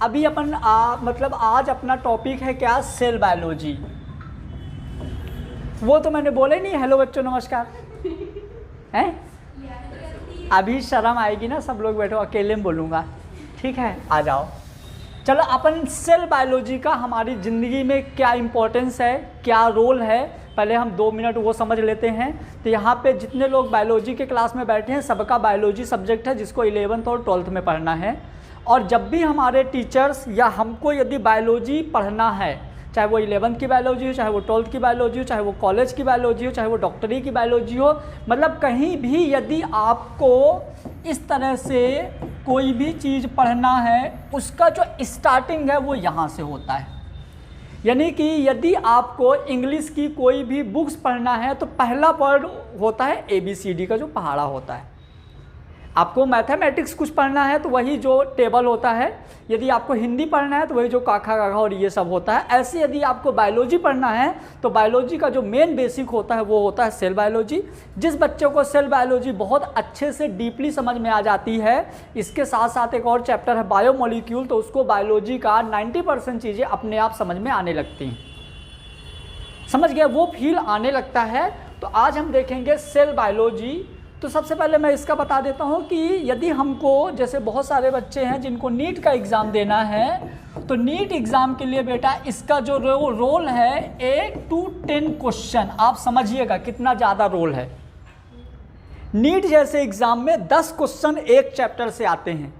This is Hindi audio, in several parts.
अभी अपन मतलब आज अपना टॉपिक है क्या, सेल बायोलॉजी। वो तो मैंने बोला ही नहीं, हेलो बच्चों नमस्कार हैं। अभी शर्म आएगी ना, सब लोग बैठो, अकेले में बोलूँगा, ठीक है, आ जाओ। चलो अपन सेल बायोलॉजी का हमारी ज़िंदगी में क्या इम्पोर्टेंस है, क्या रोल है, पहले हम 2 मिनट वो समझ लेते हैं। तो यहाँ पे जितने लोग बायोलॉजी के क्लास में बैठे हैं सबका बायोलॉजी सब्जेक्ट है जिसको 11th और 12th में पढ़ना है। और जब भी हमारे टीचर्स या हमको यदि बायोलॉजी पढ़ना है, चाहे वो 11th की बायोलॉजी हो, चाहे वो 12th की बायोलॉजी हो, चाहे वो कॉलेज की बायोलॉजी हो, चाहे वो डॉक्टरी की बायोलॉजी हो, मतलब कहीं भी यदि आपको इस तरह से कोई भी चीज़ पढ़ना है, उसका जो स्टार्टिंग है वो यहाँ से होता है। यानी कि यदि आपको इंग्लिश की कोई भी बुक्स पढ़ना है तो पहला वर्ड होता है ABCD का जो पहाड़ा होता है। आपको मैथमेटिक्स कुछ पढ़ना है तो वही जो टेबल होता है, यदि आपको हिंदी पढ़ना है तो वही जो काखा काखा और ये सब होता है। ऐसे यदि आपको बायोलॉजी पढ़ना है तो बायोलॉजी का जो मेन बेसिक होता है वो होता है सेल बायोलॉजी। जिस बच्चों को सेल बायोलॉजी बहुत अच्छे से डीपली समझ में आ जाती है, इसके साथ साथ एक और चैप्टर है बायोमोलिक्यूल, तो उसको बायोलॉजी का 90% चीज़ें अपने आप समझ में आने लगती हैं। समझ गया, वो फील आने लगता है। तो आज हम देखेंगे सेल बायोलॉजी। तो सबसे पहले मैं इसका बता देता हूँ कि यदि हमको, जैसे बहुत सारे बच्चे हैं जिनको नीट का एग्ज़ाम देना है, तो नीट एग्ज़ाम के लिए बेटा इसका जो रोल है 8 to 10 क्वेश्चन, आप समझिएगा कितना ज़्यादा रोल है। नीट जैसे एग्ज़ाम में 10 क्वेश्चन एक चैप्टर से आते हैं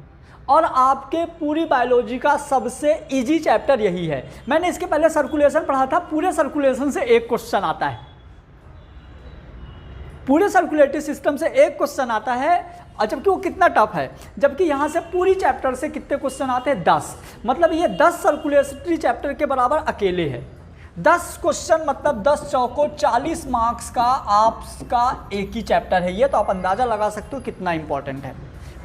और आपके पूरी बायोलॉजी का सबसे ईजी चैप्टर यही है। मैंने इसके पहले सर्कुलेशन पढ़ा था, पूरे सर्कुलेशन से एक क्वेश्चन आता है, पूरे सर्कुलेटरी सिस्टम से एक क्वेश्चन आता है, और जबकि वो कितना टफ है, जबकि यहाँ से पूरी चैप्टर से कितने क्वेश्चन आते हैं, 10। मतलब ये 10 सर्कुलेटरी चैप्टर के बराबर अकेले है। 10 क्वेश्चन मतलब 10 चौको 40 मार्क्स का आपका एक ही चैप्टर है। ये तो आप अंदाज़ा लगा सकते हो कितना इंपॉर्टेंट है।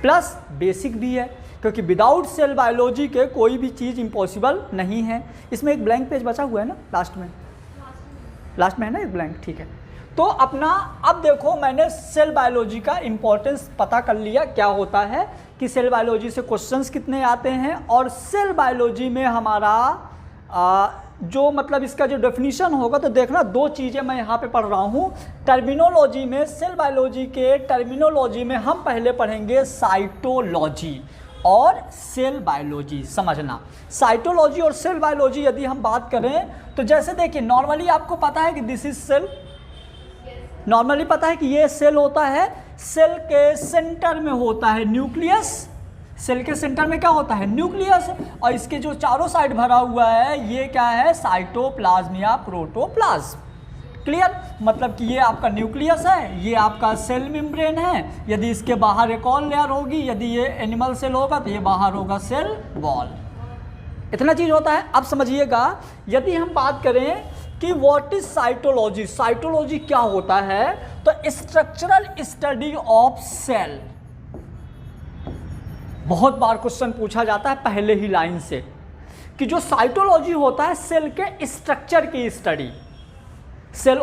प्लस बेसिक भी है, क्योंकि विदाउट सेल बायोलॉजी के कोई भी चीज़ इम्पॉसिबल नहीं है। इसमें एक ब्लैंक पेज बचा हुआ है ना, लास्ट में है ना एक ब्लैंक, ठीक है। तो अपना अब देखो, मैंने सेल बायोलॉजी का इम्पोर्टेंस पता कर लिया क्या होता है, कि सेल बायोलॉजी से क्वेश्चंस कितने आते हैं। और सेल बायोलॉजी में हमारा जो मतलब इसका जो डेफिनेशन होगा, तो देखना 2 चीज़ें मैं यहाँ पे पढ़ रहा हूँ। टर्मिनोलॉजी में, सेल बायोलॉजी के टर्मिनोलॉजी में हम पहले पढ़ेंगे साइटोलॉजी और सेल बायोलॉजी। समझना, साइटोलॉजी और सेल बायोलॉजी यदि हम बात करें तो जैसे देखिए, नॉर्मली आपको पता है कि दिस इज सेल, नॉर्मली पता है कि ये सेल होता है, सेल के सेंटर में होता है न्यूक्लियस, सेल के सेंटर में क्या होता है, न्यूक्लियस, और इसके जो चारों साइड भरा हुआ है ये क्या है, साइटोप्लाज्म या प्रोटोप्लाज्म। क्लियर, मतलब कि ये आपका न्यूक्लियस है, ये आपका सेल मेम्ब्रेन है, यदि इसके बाहर एक और लेयर होगी, यदि ये एनिमल सेल होगा तो ये बाहर होगा सेल वॉल। इतना चीज़ होता है। अब समझिएगा, यदि हम बात करें कि व्हाट इज साइटोलॉजी, साइटोलॉजी क्या होता है, तो स्ट्रक्चरल स्टडी ऑफ सेल। बहुत बार क्वेश्चन पूछा जाता है पहले ही लाइन से, कि जो साइटोलॉजी होता है सेल के स्ट्रक्चर की स्टडी। सेल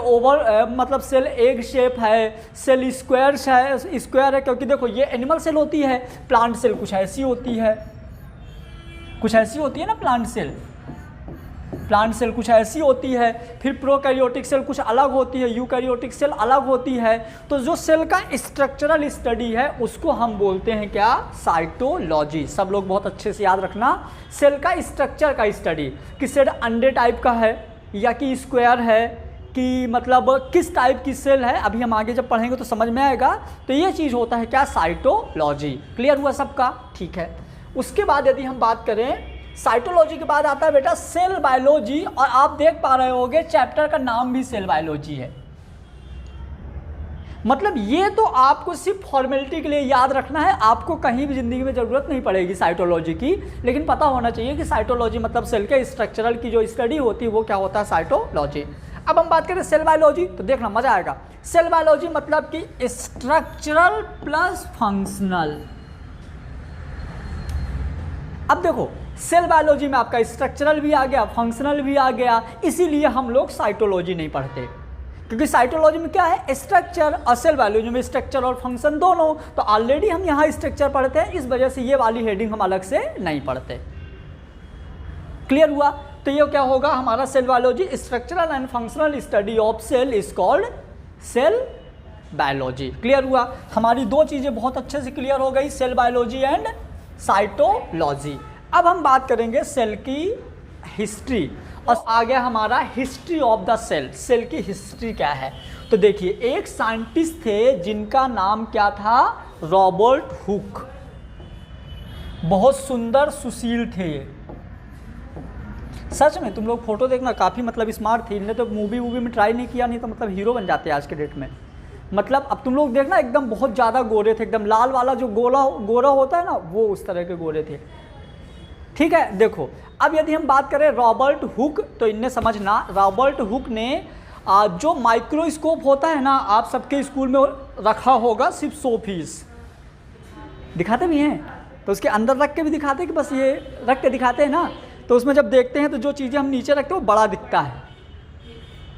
मतलब सेल एग शेप है, सेल स्क्वायर है, क्योंकि देखो ये एनिमल सेल होती है, प्लांट सेल कुछ ऐसी होती है, ना प्लांट सेल कुछ ऐसी होती है, फिर प्रोकैरियोटिक सेल कुछ अलग होती है, यूकैरियोटिक सेल अलग होती है। तो जो सेल का स्ट्रक्चरल स्टडी है उसको हम बोलते हैं क्या, साइटोलॉजी। सब लोग बहुत अच्छे से याद रखना, सेल का स्ट्रक्चर का स्टडी, कि सेल अंडे टाइप का है या कि स्क्वायर है, कि मतलब किस टाइप की सेल है, अभी हम आगे जब पढ़ेंगे तो समझ में आएगा। तो ये चीज़ होता है क्या, साइटोलॉजी। क्लियर हुआ सबका, ठीक है। उसके बाद यदि हम बात करें, साइटोलॉजी के बाद आता है बेटा सेल बायोलॉजी, और आप देख पा रहे होगे चैप्टर का नाम भी सेल बायोलॉजी है। मतलब ये तो आपको सिर्फ फॉर्मेलिटी के लिए याद रखना है, आपको कहीं भी जिंदगी में ज़रूरत नहीं पड़ेगी साइटोलॉजी की, लेकिन पता होना चाहिए कि साइटोलॉजी मतलब सेल के स्ट्रक्चरल की जो स्टडी होती है वो क्या होता है, साइटोलॉजी। अब हम बात करें सेल बायोलॉजी, तो देखना मजा आएगा। सेल बायोलॉजी मतलब कि स्ट्रक्चरल प्लस फंक्शनल। अब देखो, सेल बायोलॉजी में आपका स्ट्रक्चरल भी आ गया, फंक्शनल भी आ गया, इसीलिए हम लोग साइटोलॉजी नहीं पढ़ते, क्योंकि साइटोलॉजी में क्या है, स्ट्रक्चर, और सेल बायोलॉजी में स्ट्रक्चर और फंक्शन दोनों। तो ऑलरेडी हम यहाँ स्ट्रक्चर पढ़ते हैं, इस वजह से ये वाली हेडिंग हम अलग से नहीं पढ़ते। क्लियर हुआ? तो ये क्या होगा हमारा cell biology, structural and functional study of cell is called cell biology. Clear हुआ? हमारी दो चीज़ें बहुत अच्छे से क्लियर हो गई, सेल बायोलॉजी एंड साइटोलॉजी। अब हम बात करेंगे सेल की हिस्ट्री, और आ गया हमारा history of the cell. Cell की हिस्ट्री क्या है? तो देखिए, एक साइंटिस्ट थे जिनका नाम क्या था, रॉबर्ट हुक। बहुत सुंदर सुशील थे ये, सच में। तुम लोग फोटो देखना, काफ़ी मतलब स्मार्ट थे। इन्हें तो मूवी में ट्राई नहीं किया, नहीं तो मतलब हीरो बन जाते आज के डेट में। मतलब अब तुम लोग देखना, एकदम बहुत ज़्यादा गोरे थे, एकदम लाल वाला जो गोरा होता है ना, वो उस तरह के गोरे थे। ठीक है, देखो अब यदि हम बात करें रॉबर्ट हुक, तो इन्हें समझना, रॉबर्ट हुक ने जो माइक्रोस्कोप होता है ना, आप सबके स्कूल में रखा होगा, सिर्फ 100 पीस दिखाते भी हैं, तो उसके अंदर रख के भी दिखाते हैं कि बस ये रख के दिखाते हैं ना, तो उसमें जब देखते हैं तो जो चीज़ें हम नीचे रखते हैं वो बड़ा दिखता है,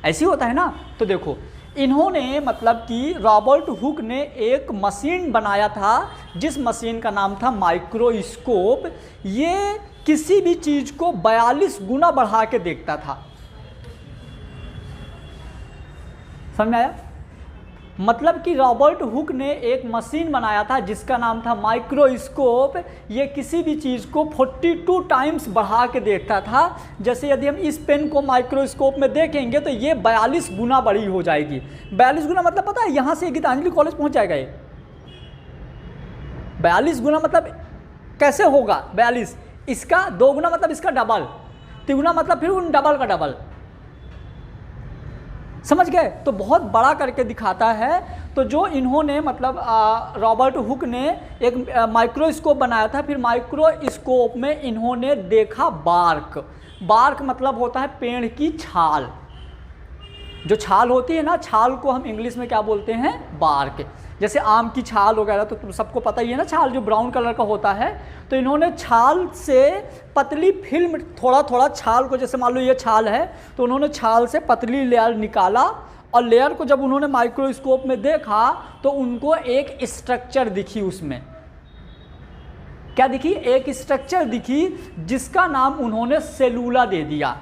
ऐसे होता है ना। तो देखो इन्होंने मतलब कि रॉबर्ट हुक ने एक मशीन बनाया था, जिस मशीन का नाम था माइक्रोस्कोप। ये किसी भी चीज़ को 42 गुना बढ़ा के देखता था। समझ में आया? मतलब कि रॉबर्ट हुक ने एक मशीन बनाया था जिसका नाम था माइक्रोस्कोप। ये किसी भी चीज़ को 42 टाइम्स बढ़ा के देखता था। जैसे यदि हम इस पेन को माइक्रोस्कोप में देखेंगे तो ये 42 गुना बड़ी हो जाएगी। 42 गुना मतलब पता है, यहाँ से गीतांजलि कॉलेज पहुँच जाएगा ये। 42 गुना मतलब कैसे होगा 42? इसका 2 गुना मतलब इसका डबल, 3 गुना मतलब फिर उन डबल का डबल। समझ गए? तो बहुत बड़ा करके दिखाता है। तो जो इन्होंने मतलब रॉबर्ट हुक ने एक माइक्रोस्कोप बनाया था, फिर माइक्रोस्कोप में इन्होंने देखा बार्क। बार्क मतलब होता है पेड़ की छाल। जो छाल होती है ना, छाल को हम इंग्लिश में क्या बोलते हैं, बार्क। जैसे आम की छाल वगैरह तो तुम सबको पता ही है ना, छाल जो ब्राउन कलर का होता है। तो इन्होंने छाल से पतली फिल्म, थोड़ा थोड़ा छाल को, जैसे मान लो ये छाल है, तो उन्होंने छाल से पतली लेयर निकाला, और लेयर को जब उन्होंने माइक्रोस्कोप में देखा तो उनको एक स्ट्रक्चर दिखी। उसमें क्या दिखी? एक स्ट्रक्चर दिखी जिसका नाम उन्होंने सेलुला दे दिया।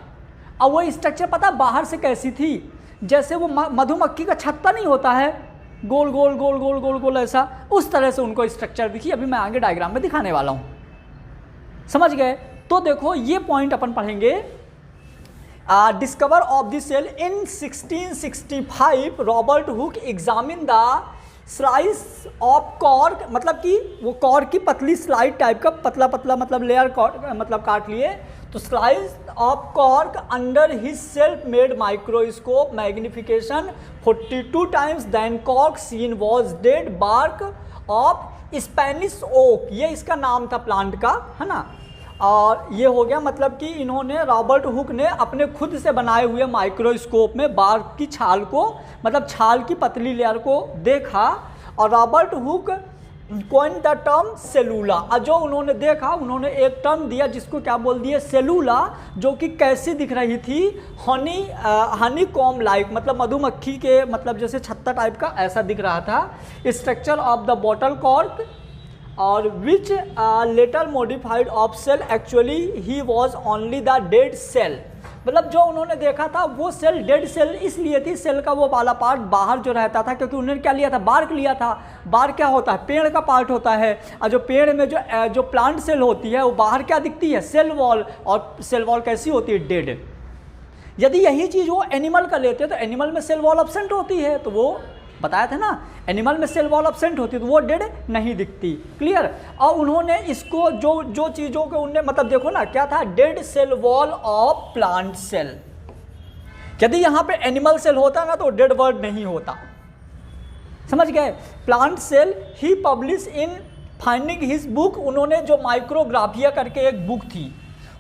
अब वो स्ट्रक्चर पता बाहर से कैसी थी? जैसे वो मधुमक्खी का छत्ता नहीं होता है, गोल गोल गोल गोल गोल गोल ऐसा, उस तरह से उनको स्ट्रक्चर दिखी। अभी मैं आगे डायग्राम में दिखाने वाला हूँ। समझ गए? तो देखो ये पॉइंट अपन पढ़ेंगे। Discover of the cell in 1665 Robert Hooke examine the slice of cork, मतलब कि वो कॉर्क की पतली स्लाइड टाइप का पतला पतला मतलब लेयर मतलब काट लिए। तो slice of cork under his self made microscope magnification 42 times then cork seen was dead bark of Spanish oak. ये इसका नाम था प्लांट का, है ना। और ये हो गया मतलब कि इन्होंने, रॉबर्ट हुक ने अपने खुद से बनाए हुए माइक्रोस्कोप में बार्क की छाल को, मतलब छाल की पतली लेयर को देखा। और Robert Hooke coin the term cellula. और जो उन्होंने देखा, उन्होंने एक टर्म दिया जिसको क्या बोल दिया, सेलुला, जो कि कैसी दिख रही थी, हनी कॉम लाइक, मतलब मधुमक्खी के मतलब जैसे छत्ता टाइप का ऐसा दिख रहा था। Structure of the bottle cork और which later modified of cell, actually he was only the dead cell. मतलब जो उन्होंने देखा था वो सेल डेड सेल इसलिए थी, सेल का वो वाला पार्ट बाहर जो रहता था, क्योंकि उन्होंने क्या लिया था, बार्क लिया था। बार्क क्या होता है, पेड़ का पार्ट होता है। और जो पेड़ में जो प्लांट सेल होती है वो बाहर क्या दिखती है, सेल वॉल। और सेल वॉल कैसी होती है, डेड। यदि यही चीज़ वो एनिमल का लेते तो एनिमल में सेल वॉल एब्सेंट होती है, तो वो बताया था ना, एनिमल में सेल वॉल एब्सेंट होती है तो वो डेड नहीं दिखती। क्लियर? और उन्होंने इसको जो चीज़ों को उन्होंने मतलब देखो ना, क्या था, dead cell wall of plant cell. यदि यहाँ पे एनिमल सेल होता ना तो डेड वर्ड नहीं होता। समझ गए? प्लांट सेल ही publish in finding his book. उन्होंने जो माइक्रोग्राफिया करके एक बुक थी,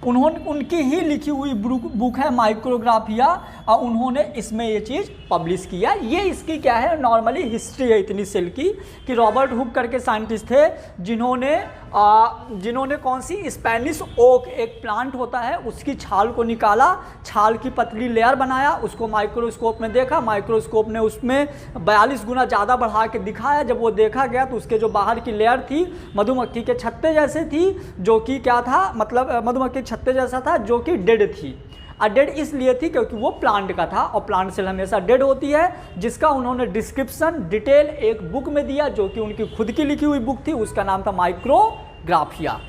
उनकी ही लिखी हुई बुक है माइक्रोग्राफिया, और उन्होंने इसमें ये चीज़ पब्लिश किया। ये इसकी क्या है, नॉर्मली हिस्ट्री है इतनी सेल की, कि रॉबर्ट हुक करके साइंटिस्ट थे जिन्होंने जिन्होंने कौन सी स्पेनिश ओक एक प्लांट होता है उसकी छाल को निकाला, छाल की पतली लेयर बनाया, उसको माइक्रोस्कोप में देखा, माइक्रोस्कोप ने उसमें 42 गुना ज़्यादा बढ़ा के दिखाया। जब वो देखा गया तो उसके जो बाहर की लेयर थी मधुमक्खी के छत्ते जैसे थी, जो कि क्या था, मतलब मधुमक्खी के छत्ते जैसा था, जो कि डेड थी। डेड इसलिए थी क्योंकि वो प्लांट का था और प्लांट सेल हमेशा डेड होती है, जिसका उन्होंने डिस्क्रिप्शन डिटेल एक बुक में दिया जो कि उनकी खुद की लिखी हुई बुक थी, उसका नाम था माइक्रोग्राफिया।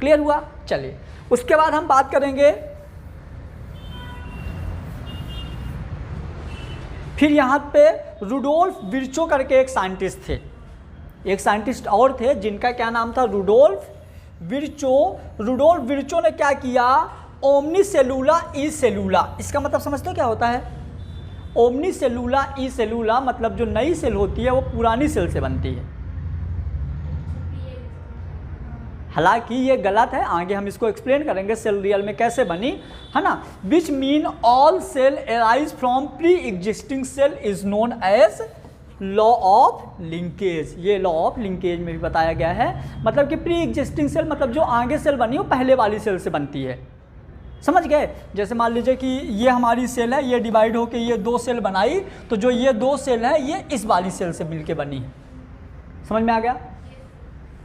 क्लियर हुआ? चलिए उसके बाद हम बात करेंगे, फिर यहाँ पे रुडोल्फ विर्चो करके एक साइंटिस्ट थे, एक साइंटिस्ट और थे जिनका क्या नाम था, रुडोल्फ विर्चो। रुडोल्फ विर्चो ने क्या किया, ओमनी सेलुला ई सेलुला, इसका मतलब समझते हो क्या होता है? ओमनी सेलुला ई सेलुला मतलब जो नई सेल होती है वो पुरानी सेल से बनती है। हालांकि ये गलत है, आगे हम इसको एक्सप्लेन करेंगे सेल रियल में कैसे बनी, है ना। Which mean all cell arise from pre existing cell is known as law of linkage. ये लॉ ऑफ लिंकेज में भी बताया गया है, मतलब कि प्री एग्जिस्टिंग सेल मतलब जो आगे सेल बनी वो पहले वाली सेल से बनती है। समझ गए? जैसे मान लीजिए कि ये हमारी सेल है, ये डिवाइड होके ये 2 सेल बनाई, तो जो ये 2 सेल है ये इस वाली सेल से मिलके बनी है। समझ में आ गया?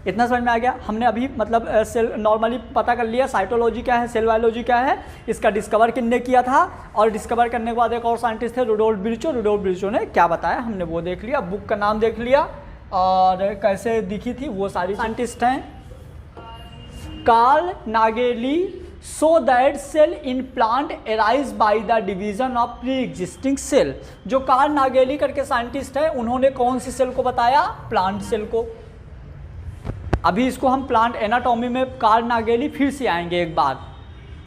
इतना समझ में आ गया? हमने अभी मतलब सेल नॉर्मली पता कर लिया साइटोलॉजी क्या है, सेल बायोलॉजी क्या है, इसका डिस्कवर किसने किया था, और डिस्कवर करने के बाद एक और साइंटिस्ट थे रुडोल्फ विर्चो। रुडोल्फ विर्चो ने क्या बताया हमने वो देख लिया, बुक का नाम देख लिया और कैसे दिखी थी वो सारी साइंटिस्ट हैं। Carl Nageli so that cell in plant arise by the division of pre-existing cell। जो कार्ल नागेली करके साइंटिस्ट है उन्होंने कौन सी सेल को बताया, प्लांट सेल को। अभी इसको हम प्लांट एनाटॉमी में कार्ल नागेली फिर से आएंगे एक बार,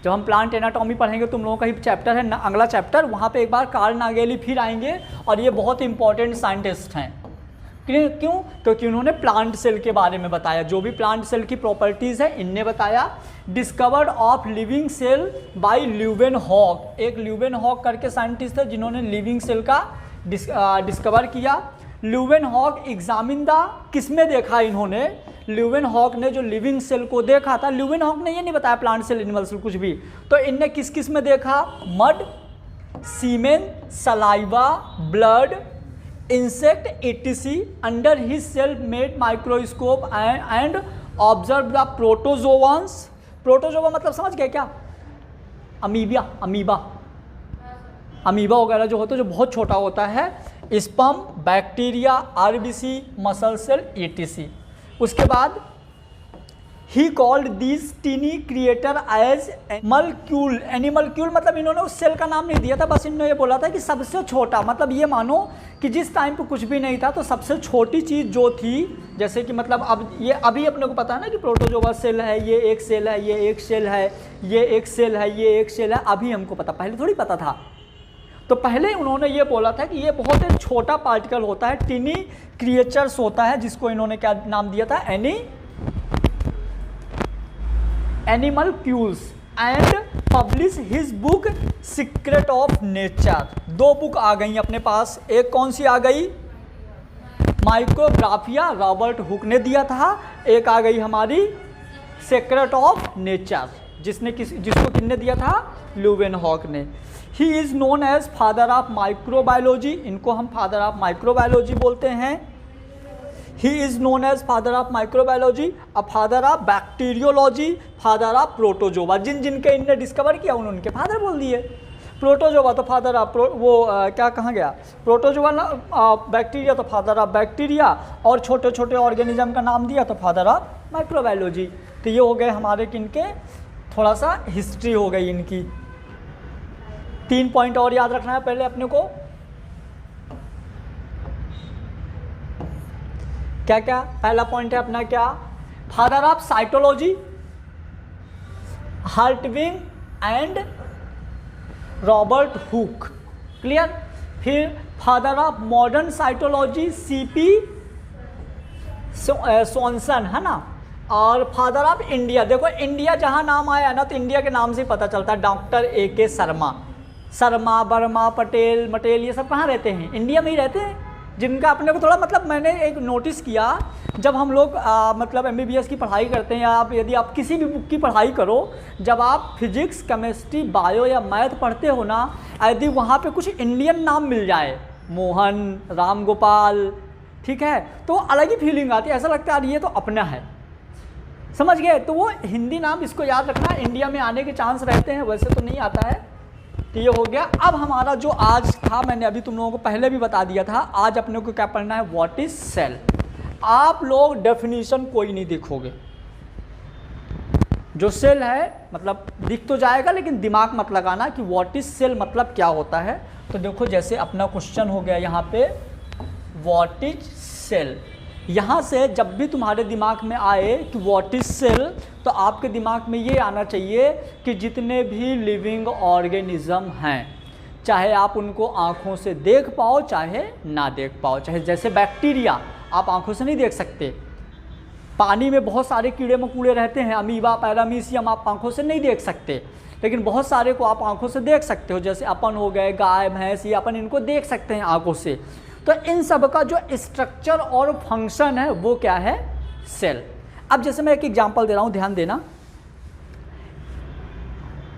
जब हम प्लांट एनाटॉमी पढ़ेंगे तुम लोगों का ही चैप्टर है अगला चैप्टर, वहाँ पे एक बार कार्ल नागेली फिर आएंगे और ये बहुत इंपॉर्टेंट साइंटिस्ट हैं। क्यों? क्योंकि उन्होंने प्लांट सेल के बारे में बताया, जो भी प्लांट सेल की प्रॉपर्टीज़ है इनने बताया। Discovered of living cell by Leeuwenhoek, एक ल्यूवेनहॉक करके साइंटिस्ट है जिन्होंने लिविंग सेल का डिस्कवर किया। ल्यूवेनहॉक एग्जामिन द, किसमें देखा इन्होंने, ल्यूवेनहॉक ने जो लिविंग सेल को देखा था, ल्यूवेनहॉक ने ये नहीं बताया प्लांट सेल एनिमल सेल कुछ भी, तो इनने किस किस में देखा, mud, semen, saliva, blood, insect etc under his self made microscope and observe the protozoans. Protozoa मतलब समझ गए क्या, अमीबा वगैरह जो होता है जो बहुत छोटा होता है, sperm, bacteria, RBC, muscle cell etc। उसके बाद he called this tiny creator as animalcule. Animalcule मतलब इन्होंने उस सेल का नाम नहीं दिया था, बस इन्होंने ये बोला था कि सबसे छोटा, मतलब ये मानो कि जिस टाइम पे कुछ भी नहीं था तो सबसे छोटी चीज़ जो थी, जैसे कि मतलब अब ये अभी अपने को पता है ना कि प्रोटोजोआ सेल है, ये एक सेल है, ये एक सेल है, ये एक सेल है, ये एक सेल है, अभी हमको पता, पहले थोड़ी पता था। तो पहले उन्होंने ये बोला था कि ये बहुत एक छोटा पार्टिकल होता है, टीनी क्रिएचर्स होता है, जिसको इन्होंने क्या नाम दिया था, animalcules, and publish his book secret of nature. 2 book आ गई अपने पास, एक कौन सी आ गई, माइक्रोग्राफिया, रॉबर्ट हुक ने दिया था, एक आ गई हमारी सीक्रेट ऑफ नेचर, जिसको किसने दिया था, ल्यूवेनहॉक ने। He is known as father of microbiology, इनको हम फादर ऑफ माइक्रोबायोलॉजी बोलते हैं। He is known as father of microbiology, a father of bacteriology, father of protozoa. जिन जिनके इनने डिस्कवर किया उनके फादर बोल दिए। प्रोटोजोवा तो फादर ऑफ क्या कहाँ गया, प्रोटोजोवा बैक्टीरिया तो फादर ऑफ बैक्टीरिया, और छोटे छोटे ऑर्गेनिज्म का नाम दिया तो फादर ऑफ माइक्रोबायोलॉजी। तो ये हो गए हमारे किनके, थोड़ा सा हिस्ट्री हो गई इनकी। 3 पॉइंट और याद रखना है पहले अपने को, क्या क्या। पहला पॉइंट है अपना क्या, father of cytology Hertwig and Robert Hooke, clear. फिर father of modern cytology C P Swanson, है ना। और फादर ऑफ इंडिया, देखो इंडिया जहाँ नाम आया है ना, तो इंडिया के नाम से पता चलता है, doctor AK Sharma. Sharma, Verma, Patel, metal, ये सब कहाँ रहते हैं, इंडिया में ही रहते हैं। जिनका अपने को थोड़ा मतलब मैंने एक नोटिस किया, जब हम लोग मतलब MBBS की पढ़ाई करते हैं, या आप यदि आप किसी भी बुक की पढ़ाई करो, जब आप फिजिक्स, केमिस्ट्री, बायो या मैथ पढ़ते हो ना, यदि वहाँ पे कुछ इंडियन नाम मिल जाए, मोहन, राम गोपाल, ठीक है, तो अलग ही फीलिंग आती है, ऐसा लगता है यार ये तो अपना है, समझ गए। तो वो हिंदी नाम इसको याद रखना, इंडिया में आने के चांस रहते हैं, वैसे तो नहीं आता है। तो ये हो गया। अब हमारा जो आज था, मैंने अभी तुम लोगों को पहले भी बता दिया था, आज अपने को क्या पढ़ना है, व्हाट इज सेल। आप लोग डेफिनेशन कोई नहीं देखोगे, जो सेल है मतलब दिख तो जाएगा, लेकिन दिमाग मत लगाना कि व्हाट इज सेल मतलब क्या होता है। तो देखो जैसे अपना क्वेश्चन हो गया यहाँ पे, व्हाट इज सेल। यहाँ से जब भी तुम्हारे दिमाग में आए कि व्हाट इज सेल, तो आपके दिमाग में ये आना चाहिए कि जितने भी लिविंग ऑर्गेनिज्म हैं, चाहे आप उनको आँखों से देख पाओ चाहे ना देख पाओ, चाहे जैसे बैक्टीरिया आप आँखों से नहीं देख सकते, पानी में बहुत सारे कीड़े मकोड़े रहते हैं, अमीबा, पैरामीशियम, आप आँखों से नहीं देख सकते, लेकिन बहुत सारे को आप आँखों से देख सकते हो, जैसे अपन हो गए, गाय, भैंस, ये अपन इनको देख सकते हैं आँखों से। तो इन सब का जो स्ट्रक्चर और फंक्शन है वो क्या है, सेल। अब जैसे मैं एक एग्जांपल दे रहा हूँ, ध्यान देना।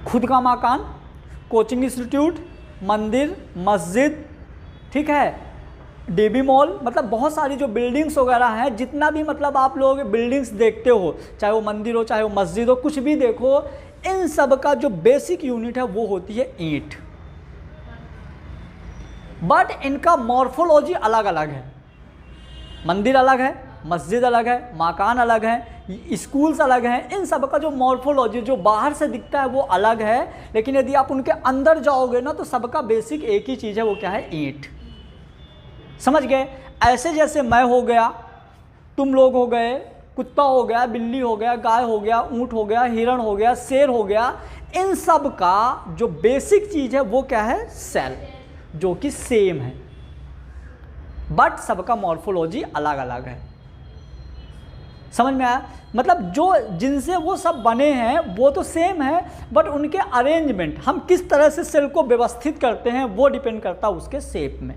खुद का मकान, कोचिंग इंस्टीट्यूट, मंदिर, मस्जिद, ठीक है, डीबी मॉल, मतलब बहुत सारी जो बिल्डिंग्स वगैरह हैं, जितना भी मतलब आप लोग बिल्डिंग्स देखते हो, चाहे वो मंदिर हो चाहे वो मस्जिद हो, कुछ भी देखो, इन सब का जो बेसिक यूनिट है वो होती है ईंट। बट इनका मॉर्फोलॉजी अलग अलग है। मंदिर अलग है, मस्जिद अलग है, मकान अलग है, स्कूल्स अलग हैं, इन सब का जो मॉर्फोलॉजी जो बाहर से दिखता है वो अलग है, लेकिन यदि आप उनके अंदर जाओगे ना तो सबका बेसिक एक ही चीज़ है, वो क्या है, ईंट। समझ गए। ऐसे जैसे मैं हो गया, तुम लोग हो गए, कुत्ता हो गया, बिल्ली हो गया, गाय हो गया, ऊँट हो गया, हिरण हो गया, शेर हो गया, इन सब का जो बेसिक चीज़ है वो क्या है, सेल, जो कि सेम है, बट सबका मॉर्फोलॉजी अलग अलग है। समझ में आया। मतलब जो जिनसे वो सब बने हैं वो तो सेम है, बट उनके अरेंजमेंट, हम किस तरह से सेल को व्यवस्थित करते हैं वो डिपेंड करता है उसके शेप में।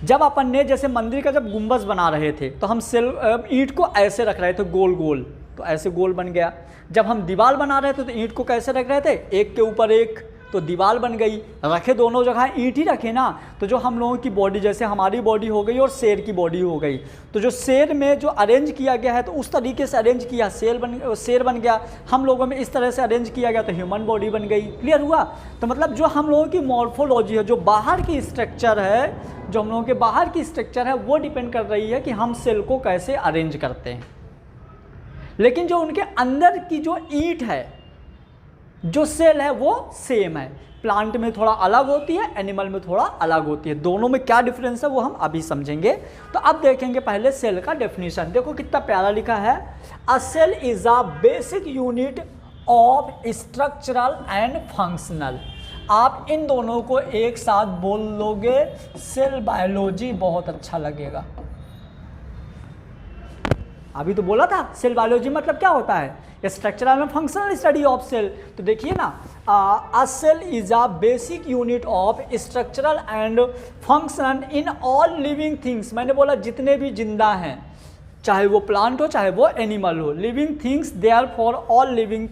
जब अपन ने जैसे मंदिर का जब गुंबज बना रहे थे तो हम सेल ईंट को ऐसे रख रहे थे गोल गोल, तो ऐसे गोल बन गया। जब हम दीवार बना रहे थे तो ईंट को कैसे रख रहे थे, एक के ऊपर एक, तो दीवार बन गई। रखे दोनों जगह ईंट ही रखे ना, तो जो हम लोगों की बॉडी, जैसे हमारी बॉडी हो गई और शेर की बॉडी हो गई, तो जो शेर में जो अरेंज किया गया है तो उस तरीके से अरेंज किया, शेर बन गया। हम लोगों में इस तरह से अरेंज किया गया तो ह्यूमन बॉडी बन गई। क्लियर हुआ। तो मतलब जो हम लोगों की मॉर्फोलॉजी है, जो बाहर की स्ट्रक्चर है, जो हम लोगों के बाहर की स्ट्रक्चर है वो डिपेंड कर रही है कि हम सेल को कैसे अरेंज करते हैं। लेकिन जो उनके अंदर की जो ईंट है, जो सेल है वो सेम है। प्लांट में थोड़ा अलग होती है, एनिमल में थोड़ा अलग होती है। दोनों में क्या डिफरेंस है वो हम अभी समझेंगे। तो अब देखेंगे पहले सेल का डेफिनेशन। देखो कितना प्यारा लिखा है, a cell is a basic unit of structural and functional. आप इन दोनों को एक साथ बोल लोगे, सेल बायोलॉजी बहुत अच्छा लगेगा। अभी तो बोला था सेल बायोलॉजी मतलब क्या होता है, structural and functional study of cell. तो देखिए ना, a cell is a basic unit of structural and functional in all living things. मैंने बोला जितने भी जिंदा हैं, चाहे वो प्लांट हो चाहे वो एनिमल हो, living things, therefore all living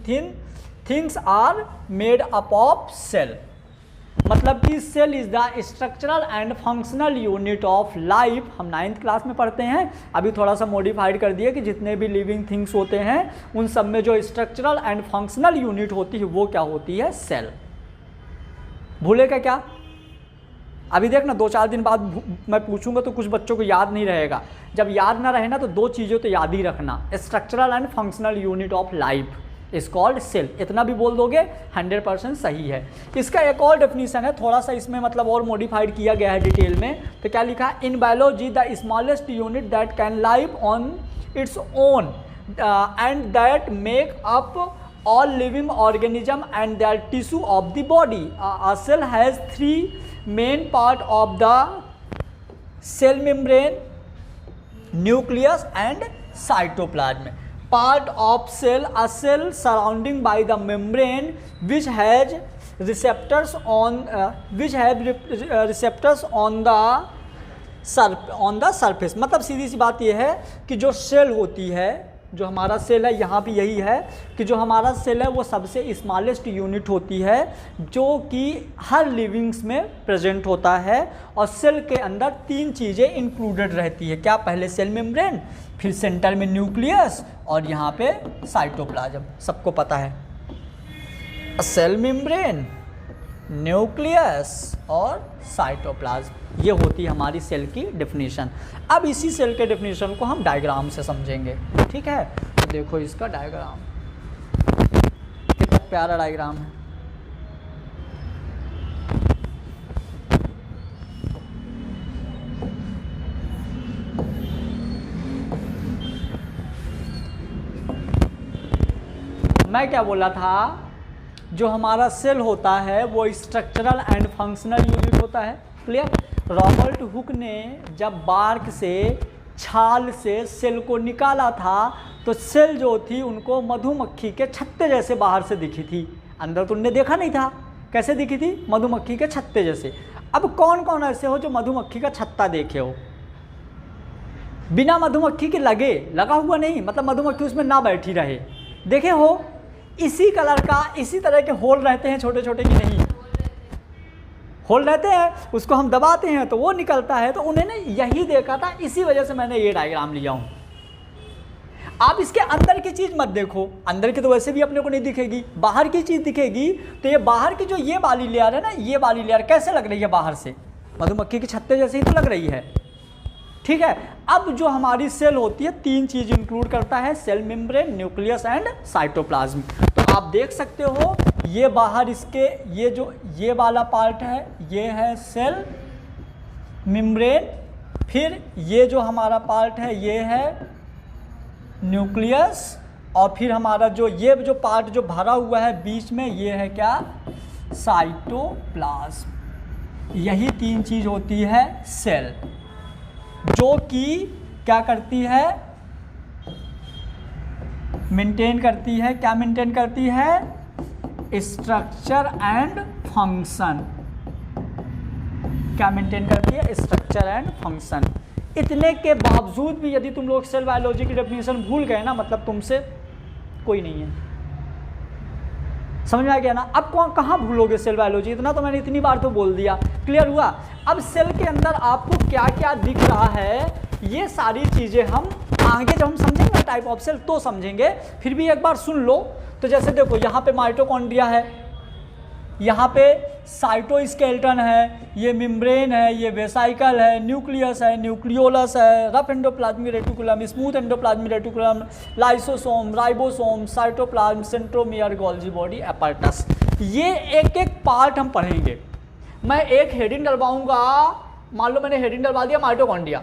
things are made up of cell. मतलब कि cell is the structural and functional unit of life. हम 9th क्लास में पढ़ते हैं, अभी थोड़ा सा मॉडिफाइड कर दिया कि जितने भी लिविंग थिंग्स होते हैं उन सब में जो स्ट्रक्चरल एंड फंक्शनल यूनिट होती है वो क्या होती है, सेल। भूलेगा क्या? अभी देखना 2-4 दिन बाद मैं पूछूंगा तो कुछ बच्चों को याद नहीं रहेगा। जब याद ना रहे ना तो 2 चीज़ें तो याद ही रखना, structural and functional unit of life is called cell. इतना भी बोल दोगे 100% सही है। इसका एक और डेफिनेशन है, थोड़ा सा इसमें मतलब और मॉडिफाइड किया गया है डिटेल में। तो क्या लिखा है, in biology the smallest unit that can live on its own and that make up all living organism and their tissue of the body. A cell has 3 main part of the cell membrane, nucleus and cytoplasm. Part of cell, a cell surrounding by the membrane which has receptors on the on the surface, मतलब सीधी सी बात यह है कि जो सेल होती है, जो हमारा सेल है यहाँ भी यही है कि जो हमारा सेल है वो सबसे स्मॉलेस्ट यूनिट होती है जो कि हर लिविंग्स में प्रेजेंट होता है। और सेल के अंदर 3 चीज़ें इंक्लूडेड रहती है। क्या? पहले सेल मेम्ब्रेन, फिर सेंटर में न्यूक्लियस और यहाँ पे साइटोप्लाज्म। सबको पता है सेल मेम्ब्रेन, न्यूक्लियस और साइटोप्लाज्म, ये होती है हमारी सेल की डेफिनेशन। अब इसी सेल के डेफिनेशन को हम डायग्राम से समझेंगे, ठीक है? तो देखो इसका डायग्राम, कितना प्यारा डायग्राम है। मैं क्या बोला था, जो हमारा सेल होता है वो स्ट्रक्चरल एंड फंक्शनल यूनिट होता है। क्लियर? रॉबर्ट हुक ने जब बार्क से, छाल से सेल को निकाला था तो सेल जो थी उनको मधुमक्खी के छत्ते जैसे बाहर से दिखी थी, अंदर तो उनने देखा नहीं था। कैसे दिखी थी? मधुमक्खी के छत्ते जैसे। अब कौन कौन ऐसे हो जो मधुमक्खी का छत्ता देखे हो? बिना मधुमक्खी के लगा हुआ नहीं, मतलब मधुमक्खी उसमें ना बैठी रहे, देखे हो? इसी कलर का, इसी तरह के होल रहते हैं, छोटे छोटे कि नहीं होल रहते हैं, उसको हम दबाते हैं तो वो निकलता है। तो उन्होंने यही देखा था, इसी वजह से मैंने ये डायग्राम लिया हूँ। आप इसके अंदर की चीज़ मत देखो, अंदर की तो वैसे भी अपने को नहीं दिखेगी, बाहर की चीज़ दिखेगी। तो ये बाहर की जो ये वाली लेयर है ना, ये वाली लेयर कैसे लग रही है? बाहर से मधुमक्खी के छत्ते जैसे ही तो लग रही है, ठीक है? अब जो हमारी सेल होती है 3 चीज़ इंक्लूड करता है, cell membrane, nucleus and cytoplasm. तो आप देख सकते हो ये बाहर इसके, ये जो ये वाला पार्ट है ये है सेल मेम्ब्रेन, फिर ये जो हमारा पार्ट है ये है न्यूक्लियस, और फिर हमारा जो ये जो पार्ट जो भरा हुआ है बीच में ये है क्या? साइटोप्लाज्म। यही 3 चीज़ होती है सेल, जो कि क्या करती है? मेंटेन करती है। क्या मेंटेन करती है? Structure and function. क्या मेंटेन करती है? Structure and function. इतने के बावजूद भी यदि तुम लोग सेल बायोलॉजी की डेफिनेशन भूल गए ना, मतलब तुमसे कोई नहीं है। समझ में आ गया ना? अब कहाँ भूलोगे सेल बायोलॉजी? इतना तो मैंने इतनी बार तो बोल दिया। क्लियर हुआ? अब सेल के अंदर आपको क्या क्या दिख रहा है, ये सारी चीज़ें हम आगे जब हम समझेंगे टाइप ऑफ सेल तो समझेंगे। फिर भी एक बार सुन लो। तो जैसे देखो यहाँ पे माइटोकॉन्ड्रिया है, यहाँ पे साइटोस्केलेटन है, ये मेम्ब्रेन है, ये वेसाइकल है, न्यूक्लियस है, न्यूक्लियोलस है, rough endoplasmic reticulum, smooth endoplasmic reticulum, lysosome, ribosome, cytoplasm, centromere, Golgi body, apparatus. ये एक एक पार्ट हम पढ़ेंगे। मैं एक हेडिंग डलवाऊंगा, मान लो मैंने हेडिंग डलवा दिया माइटोकॉन्ड्रिया,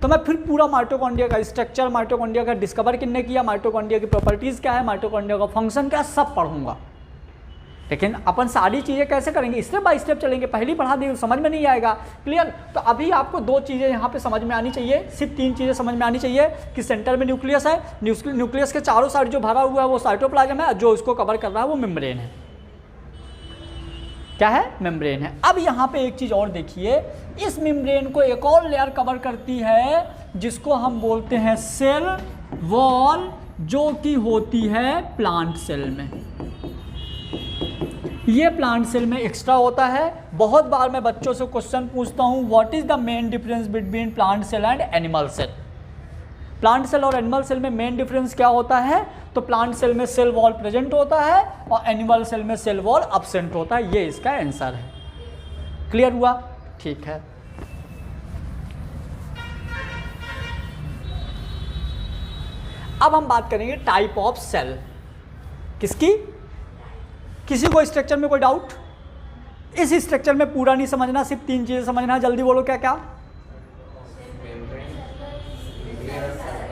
तो मैं फिर पूरा माइटोकॉन्ड्रिया का स्ट्रक्चर, माइटोकॉन्ड्रिया का डिस्कवर किसने किया, माइटोकॉन्ड्रिया की प्रॉपर्टीज़ क्या है, माइटोकॉन्ड्रिया का फंक्शन क्या है, सब पढ़ूंगा। लेकिन अपन सारी चीज़ें कैसे करेंगे? स्टेप बाय स्टेप चलेंगे। पहली पढ़ा दी समझ में नहीं आएगा। क्लियर? तो अभी आपको 2 चीज़ें यहाँ पे समझ में आनी चाहिए, सिर्फ 3 चीज़ें समझ में आनी चाहिए कि सेंटर में न्यूक्लियस है, न्यूक्लियस के चारों साइड जो भरा हुआ है वो साइटोप्लाज्म है, जो उसको कवर कर रहा है वो मेम्ब्रेन है। क्या है? मेम्ब्रेन है। अब यहाँ पे एक चीज़ और देखिए, इस मेम्ब्रेन को एक और लेयर कवर करती है जिसको हम बोलते हैं सेल वॉल, जो कि होती है प्लांट सेल में। ये प्लांट सेल में एक्स्ट्रा होता है। बहुत बार मैं बच्चों से क्वेश्चन पूछता हूँ, what is the main difference between plant cell and animal cell? Plant cell और एनिमल सेल में मेन डिफरेंस क्या होता है? तो प्लांट सेल में सेल वॉल प्रेजेंट होता है और एनिमल सेल में सेल वॉल एब्सेंट होता है। ये इसका आंसर है। क्लियर हुआ? ठीक है। अब हम बात करेंगे टाइप ऑफ सेल। किसकी? किसी को स्ट्रक्चर में कोई डाउट? इस स्ट्रक्चर में पूरा नहीं समझना, सिर्फ 3 चीजें समझना। जल्दी बोलो क्या क्या?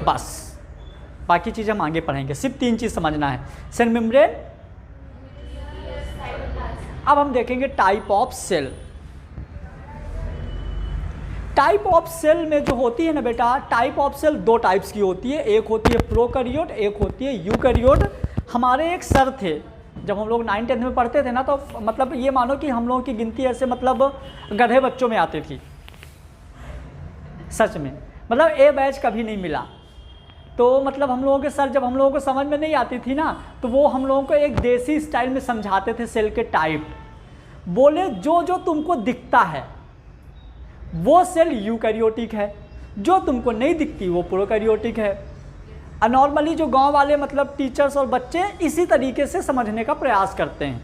बस, बाकी चीज़ हम आगे पढ़ेंगे, सिर्फ 3 चीज़ समझना है। Cell membrane. अब हम देखेंगे type of cell. Type of cell में जो होती है ना बेटा, टाइप ऑफ सेल 2 टाइप्स की होती है। एक होती है प्रोकैरियोट, एक होती है यूकैरियोट। हमारे एक सर थे, जब हम लोग 9th-10th में पढ़ते थे ना, तो मतलब ये मानो कि हम लोगों की गिनती ऐसे मतलब गधे बच्चों में आती थी। सच में, मतलब ए बैच कभी नहीं मिला। तो मतलब हम लोगों के सर जब हम लोगों को समझ में नहीं आती थी ना, तो वो हम लोगों को एक देसी स्टाइल में समझाते थे सेल के टाइप। बोले जो जो तुमको दिखता है वो सेल यूकैरियोटिक है, जो तुमको नहीं दिखती वो प्रोकैरियोटिक है। नॉर्मली जो गांव वाले मतलब टीचर्स और बच्चे इसी तरीके से समझने का प्रयास करते हैं।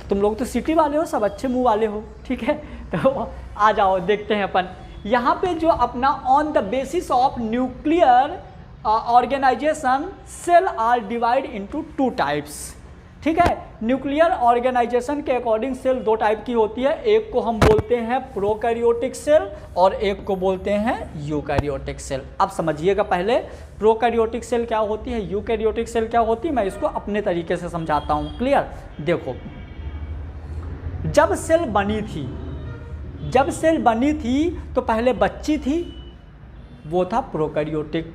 तुम लोग तो सिटी वाले हो, सब अच्छे मुंह वाले हो, ठीक है। तो आ जाओ देखते हैं अपन यहाँ पे जो अपना on the basis of nuclear organisation cell are divide into 2 types, ठीक है। न्यूक्लियर ऑर्गेनाइजेशन के अकॉर्डिंग सेल 2 टाइप की होती है, एक को हम बोलते हैं प्रोकैरियोटिक सेल और एक को बोलते हैं यूकैरियोटिक सेल। अब समझिएगा पहले प्रोकैरियोटिक सेल क्या होती है, यूकैरियोटिक सेल क्या होती है, मैं इसको अपने तरीके से समझाता हूँ। क्लियर? देखो, जब सेल बनी थी तो पहले बच्ची थी, वो था प्रोकैरियोटिक।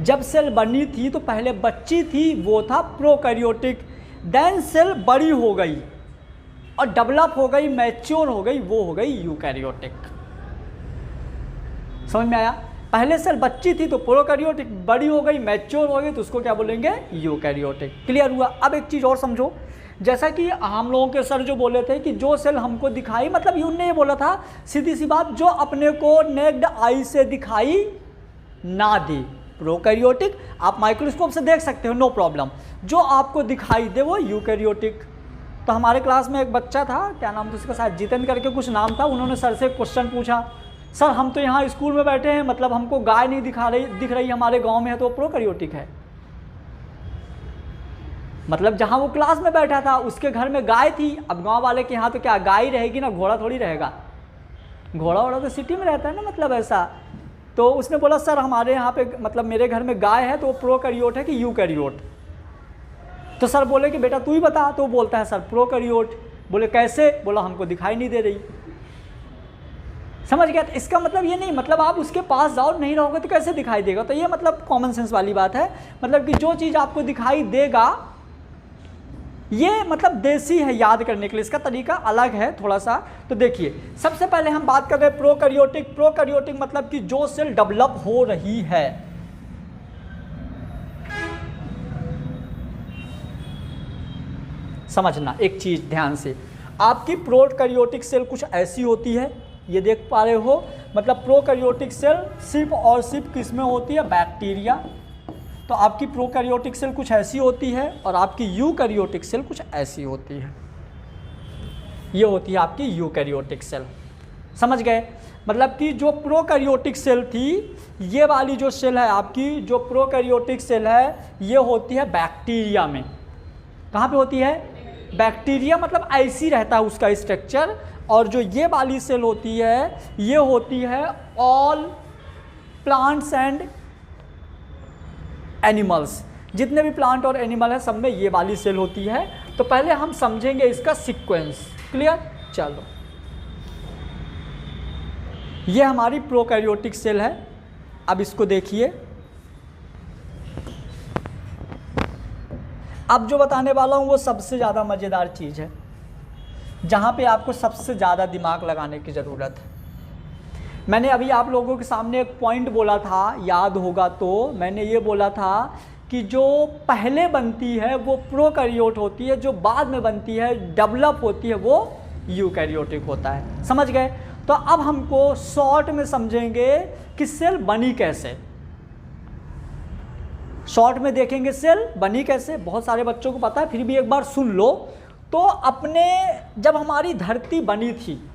जब सेल बनी थी तो पहले बच्ची थी, वो था प्रोकैरियोटिक। देन सेल बड़ी हो गई और डेवलप हो गई, मैच्योर हो गई, वो हो गई यूकैरियोटिक। समझ में आया? पहले सेल बच्ची थी तो प्रोकैरियोटिक, बड़ी हो गई, मैच्योर हो गई, तो उसको क्या बोलेंगे, यूकैरियोटिक। क्लियर हुआ? अब एक चीज़ और समझो, जैसा कि हम लोगों के सर जो बोले थे कि जो सेल हमको दिखाई, मतलब उन्होंने ये बोला था सीधी सी बात, जो अपने को नेक्ड आई से दिखाई ना दे, प्रोकैरियोटिक। आप माइक्रोस्कोप से देख सकते हो, नो प्रॉब्लम। जो आपको दिखाई दे वो यूकैरियोटिक। तो हमारे क्लास में एक बच्चा था, क्या नाम था उसका, शायद जितेंद्र करके कुछ नाम था। उन्होंने सर से क्वेश्चन पूछा, सर हम तो यहाँ स्कूल में बैठे हैं, मतलब हमको गाय नहीं दिख रही हमारे गाँव में है, तो वो प्रोकैरियोटिक है। मतलब जहाँ वो क्लास में बैठा था उसके घर में गाय थी। अब गांव वाले के यहाँ तो क्या गाय रहेगी ना, घोड़ा थोड़ी रहेगा। घोड़ा वोड़ा तो सिटी में रहता है ना, मतलब ऐसा। तो उसने बोला सर हमारे यहाँ पे मतलब मेरे घर में गाय है, तो वो प्रोकैरियोट है कि यूकैरियोट? तो सर बोले कि बेटा तू ही बता। तो वो बोलता है सर प्रोकैरियोट। बोले कैसे? बोला हमको दिखाई नहीं दे रही। समझ गया? इसका मतलब ये नहीं, मतलब आप उसके पास जाओ, नहीं रहोगे तो कैसे दिखाई देगा। तो ये मतलब कॉमन सेंस वाली बात है, मतलब कि जो चीज़ आपको दिखाई देगा, ये मतलब देसी है, याद करने के लिए इसका तरीका अलग है थोड़ा सा। तो देखिए, सबसे पहले हम बात कर रहे हैं प्रोकैरियोटिक। प्रोकैरियोटिक मतलब कि जो सेल डेवलप हो रही है। समझना एक चीज ध्यान से, आपकी प्रोकैरियोटिक सेल कुछ ऐसी होती है, ये देख पा रहे हो, मतलब प्रोकैरियोटिक सेल सिर्फ और सिर्फ किसमें होती है, बैक्टीरिया। तो आपकी प्रोकैरियोटिक सेल कुछ ऐसी होती है और आपकी यूकैरियोटिक सेल कुछ ऐसी होती है। ये होती है आपकी यूकैरियोटिक सेल। समझ गए? मतलब कि जो प्रोकैरियोटिक सेल थी, ये वाली जो सेल है आपकी, जो प्रोकैरियोटिक सेल है, ये होती है बैक्टीरिया में। कहाँ पे होती है? बैक्टीरिया, मतलब ऐसी रहता है उसका स्ट्रक्चर। और जो ये वाली सेल होती है, ये होती है ऑल प्लांट्स एंड एनिमल्स। जितने भी प्लांट और एनिमल है सब में ये वाली सेल होती है। तो पहले हम समझेंगे इसका सीक्वेंस। क्लियर? चलो, ये हमारी प्रोकैरियोटिक सेल है। अब इसको देखिए, अब जो बताने वाला हूँ वो सबसे ज़्यादा मज़ेदार चीज़ है, जहाँ पे आपको सबसे ज़्यादा दिमाग लगाने की ज़रूरत है। मैंने अभी आप लोगों के सामने एक पॉइंट बोला था, याद होगा तो, मैंने ये बोला था कि जो पहले बनती है वो प्रोकैरियोट होती है, जो बाद में बनती है, डेवलप होती है, वो यूकैरियोटिक होता है। समझ गए? तो अब हमको शॉर्ट में समझेंगे कि सेल बनी कैसे। शॉर्ट में देखेंगे सेल बनी कैसे। बहुत सारे बच्चों को पता है, फिर भी एक बार सुन लो। तो अपने जब हमारी धरती बनी थी,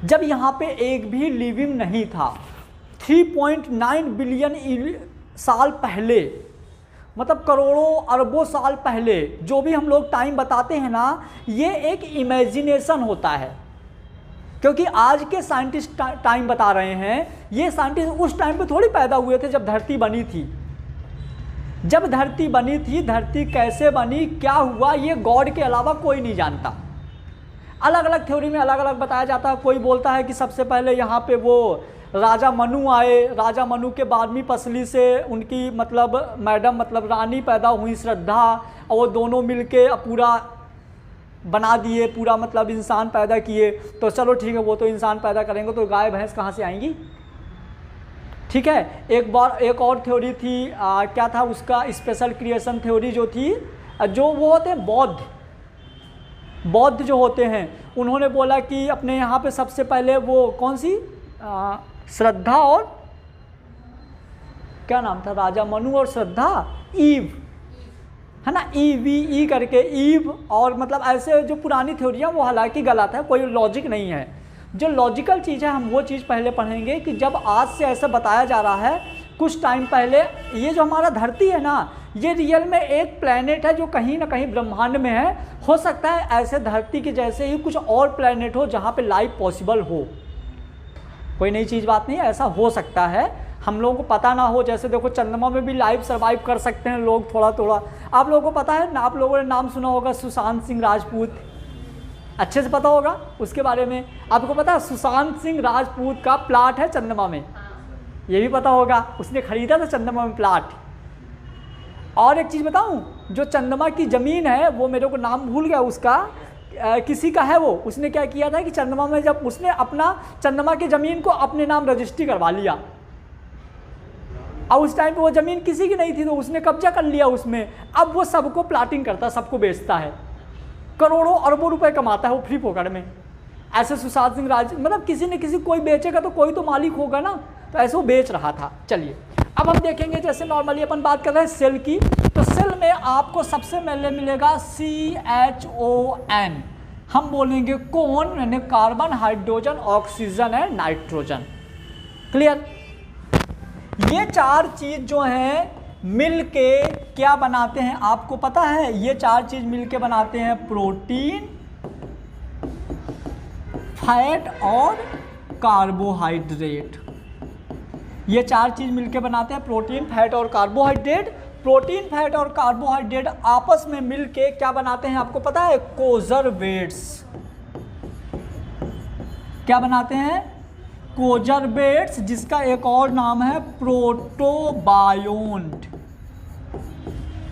जब यहाँ पे एक भी लिविंग नहीं था, 3.9 बिलियन साल पहले, मतलब करोड़ों अरबों साल पहले, जो भी हम लोग टाइम बताते हैं ना, ये एक इमेजिनेशन होता है। क्योंकि आज के साइंटिस्ट टाइम बता रहे हैं, ये साइंटिस्ट उस टाइम पे थोड़ी पैदा हुए थे जब धरती बनी थी। जब धरती बनी थी, धरती कैसे बनी, क्या हुआ, ये गॉड के अलावा कोई नहीं जानता। अलग अलग थ्योरी में अलग अलग बताया जाता है। कोई बोलता है कि सबसे पहले यहाँ पे वो राजा मनु आए, राजा मनु के 12वीं पसली से उनकी मतलब मैडम मतलब रानी पैदा हुई श्रद्धा, और वो दोनों मिलके पूरा बना दिए पूरा, मतलब इंसान पैदा किए, तो चलो ठीक है वो तो इंसान पैदा करेंगे तो गाय भैंस कहाँ से आएंगी। ठीक है, एक और थ्योरी थी, क्या था उसका, स्पेशल क्रिएशन थ्योरी जो थी, जो वो होते हैं बौद्ध जो होते हैं, उन्होंने बोला कि अपने यहाँ पे सबसे पहले वो कौन सी श्रद्धा और क्या नाम था, राजा मनु और श्रद्धा, ईव है ना, ई करके ईव, और मतलब ऐसे जो पुरानी थ्योरियाँ वो हालांकि गलत है, कोई लॉजिक नहीं है। जो लॉजिकल चीज़ है हम वो चीज़ पहले पढ़ेंगे कि जब आज से ऐसा बताया जा रहा है, कुछ टाइम पहले ये जो हमारा धरती है ना, ये रियल में एक प्लैनेट है जो कहीं ना कहीं ब्रह्मांड में है। हो सकता है ऐसे धरती के जैसे ही कुछ और प्लैनेट हो जहाँ पे लाइफ पॉसिबल हो, कोई नई चीज़ बात नहीं है, ऐसा हो सकता है, हम लोगों को पता ना हो। जैसे देखो चंद्रमा में भी लाइफ सर्वाइव कर सकते हैं लोग थोड़ा थोड़ा। आप लोगों को पता है ना, आप लोगों ने नाम सुना होगा सुशांत सिंह राजपूत, अच्छे से पता होगा उसके बारे में। आपको पता है सुशांत सिंह राजपूत का प्लाट है चंद्रमा में, ये भी पता होगा, उसने खरीदा था चंद्रमा में प्लाट। और एक चीज़ बताऊं, जो चंद्रमा की ज़मीन है वो मेरे को नाम भूल गया उसका, किसी का है वो, उसने क्या किया था कि चंद्रमा में जब उसने अपना चंद्रमा की ज़मीन को अपने नाम रजिस्ट्री करवा लिया, और उस टाइम पे वो ज़मीन किसी की नहीं थी तो उसने कब्जा कर लिया उसमें। अब वो सबको प्लाटिंग करता है, सबको बेचता है, करोड़ों अरबों रुपए कमाता है वो फ्री फोकट में। ऐसे सुशांत सिंह मतलब किसी न किसी कोई बेचेगा तो कोई तो मालिक होगा ना, तो ऐसे वो बेच रहा था। चलिए अब हम देखेंगे, जैसे नॉर्मली अपन बात कर रहे हैं सेल की, तो सेल में आपको सबसे पहले मिलेगा CHON, हम बोलेंगे कौन, यानी carbon, hydrogen, oxygen and nitrogen. Clear. ये चार चीज जो हैं मिल के क्या बनाते हैं आपको पता है, ये चार चीज मिल के बनाते हैं प्रोटीन, फैट और कार्बोहाइड्रेट। ये चार चीज मिलके बनाते हैं प्रोटीन, फैट और कार्बोहाइड्रेट। प्रोटीन, फैट और कार्बोहाइड्रेट आपस में मिलके क्या बनाते हैं आपको पता है, कोजरवेट्स। क्या बनाते हैं, कोजरवेट्स, जिसका एक और नाम है प्रोटोबायोन्ट।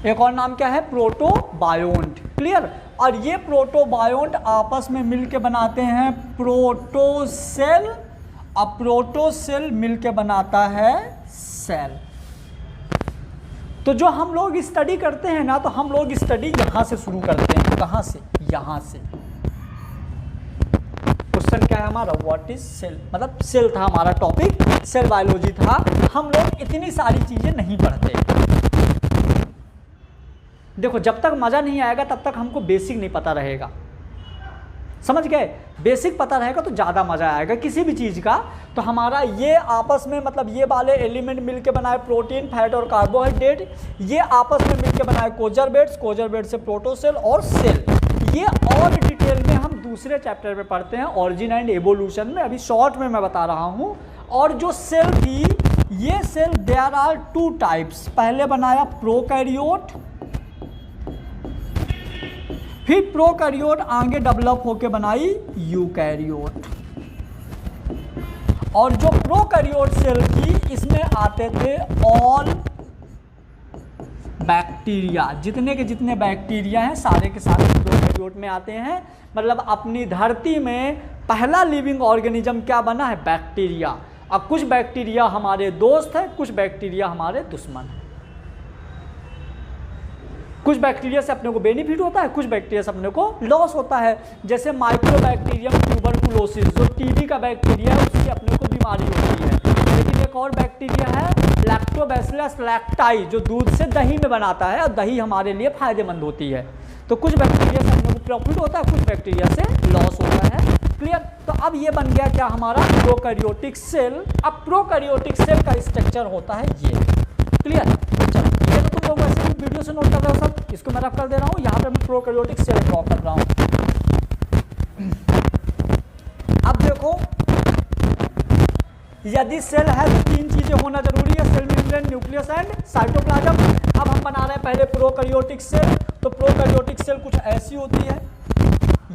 एक और नाम क्या है, प्रोटोबायोन्ट। क्लियर। और ये प्रोटोबायोन्ट आपस में मिलके बनाते हैं प्रोटोसेल, और प्रोटोसेल मिलके बनाता है सेल। तो जो हम लोग स्टडी करते हैं ना, तो हम लोग स्टडी यहां से शुरू करते हैं। कहां से, यहां से। क्वेश्चन क्या है हमारा, व्हाट इज सेल, मतलब सेल था हमारा टॉपिक, सेल बायोलॉजी था। हम लोग इतनी सारी चीजें नहीं पढ़ते। देखो जब तक मजा नहीं आएगा तब तक हमको बेसिक नहीं पता रहेगा, समझ गए। बेसिक पता रहेगा तो ज़्यादा मज़ा आएगा किसी भी चीज़ का। तो हमारा ये आपस में, मतलब ये वाले एलिमेंट मिलके बनाए प्रोटीन, फैट और कार्बोहाइड्रेट, ये आपस में मिलके बनाए कोजरवेट्स, कोजरवेट से प्रोटोसेल और सेल। ये और डिटेल में हम दूसरे चैप्टर में पढ़ते हैं, ऑरिजिन एंड एवोल्यूशन में। अभी शॉर्ट में मैं बता रहा हूँ। और जो सेल थी, ये सेल देयर आर 2 टाइप्स। पहले बनाया प्रोकैरियोट, फिर प्रोकैरियोट आगे डेवलप होके बनाई यूकैरियोट। और जो प्रोकैरियोट सेल थी, इसमें आते थे ऑल बैक्टीरिया, जितने के जितने बैक्टीरिया हैं सारे के सारे प्रोकैरियोट में आते हैं। मतलब अपनी धरती में पहला लिविंग ऑर्गेनिज्म क्या बना है, बैक्टीरिया। और कुछ बैक्टीरिया हमारे दोस्त हैं, कुछ बैक्टीरिया हमारे दुश्मन हैं। कुछ बैक्टीरिया से अपने को बेनिफिट होता है, कुछ बैक्टीरिया से अपने को लॉस होता है। जैसे माइक्रोबैक्टीरियम ट्यूबरकुलोसिस, जो टीबी का बैक्टीरिया है, उससे अपने को बीमारी होती है। लेकिन एक और बैक्टीरिया है लैक्टोबैसिलस लैक्टाई, जो दूध से दही में बनाता है, और दही हमारे लिए फायदेमंद होती है। तो कुछ बैक्टीरिया से अपने को प्रॉफिट होता है, कुछ बैक्टीरिया से लॉस होता है। क्लियर। तो अब ये बन गया क्या हमारा, प्रोकैरियोटिक सेल। अब प्रोकैरियोटिक सेल का स्ट्रक्चर होता है ये। क्लियर। चलो ये तो तुम लोग वैसे भी वीडियो से नोट कर रहे हो सब, इसको मैं रफ कर दे रहा हूँ। यहाँ पे मैं प्रोकैरियोटिक सेल ड्रॉ कर रहा हूँ। अब देखो, यदि सेल है तो 3 चीजें होना जरूरी है, cell membrane, nucleus and cytoplasm. अब हम बना रहे हैं पहले प्रोकैरियोटिक सेल। तो प्रोकैरियोटिक सेल कुछ ऐसी होती है,